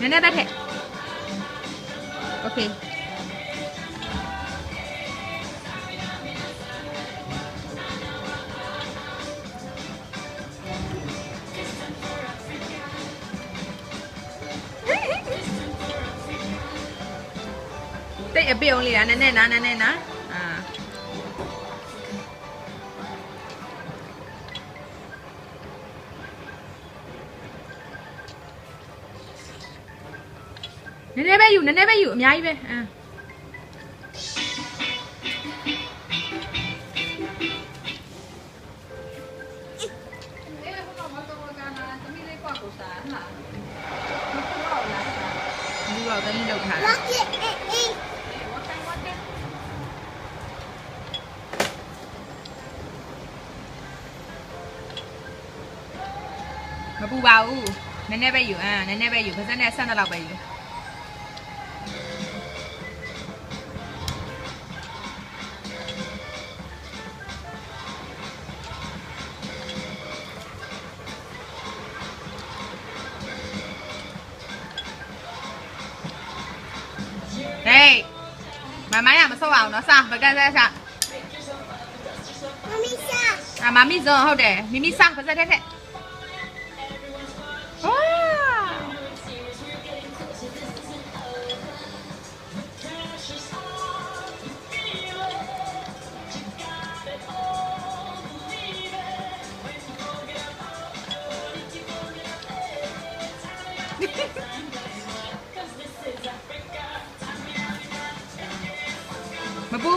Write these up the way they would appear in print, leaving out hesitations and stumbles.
နည်းနည်းပဲထည့်โอเคတိတ်အပြုံးလေးอ่ะနည်းနည်းနာနည်းနည်းနာနည်းနည်းပဲယူနည်းနည်းပဲယူအများကြီးပဲဒီတော့တမီးလောက်ထားတာမပူပါဘူးနည်းနည်းပဲယူနည်းနည်းပဲယူခစက်နဲ့ဆက်တော့ပဲယူ妈妈呀，没收完呢，啥？不干啥啥？妈咪啥？啊，妈咪做好的，咪咪啥？不是太太。哇！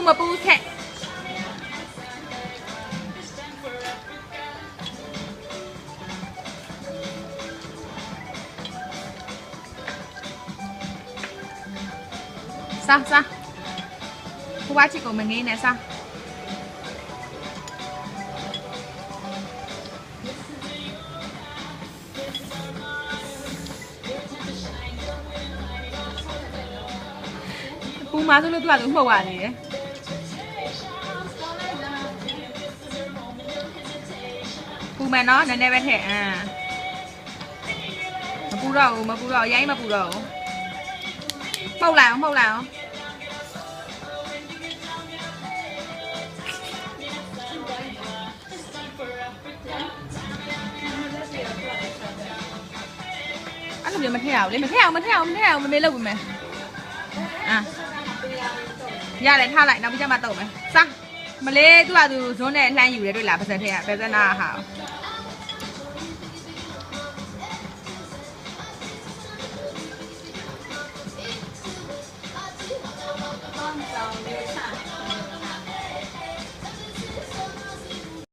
မပူထက်စားခုဝါချီကိုမငေးနဲ့စားပူမဆိုလို့သူကသူမှုတ်ရနေတယ်ပူမယ်နော်နည်းနည်းပဲထည့်မပူတော့ဘူးမပူတော့ရိုင်းမပူတော့ဘူးမှုတ်လိုက်အောင်အဲ့လိုမျိုးမထည့်အောင်လေမထည့်အောင်မမေးလုပ်ပြီမယ်ရတယ်ထားလိုက်နောက်ပြီးကျမှတုံးမယ်စားမလေးသူကသူဇွန်းနဲ့လှမ်းယူတယ်တွေ့လားပါစက်ထည့်ရပါစက်နာဟာ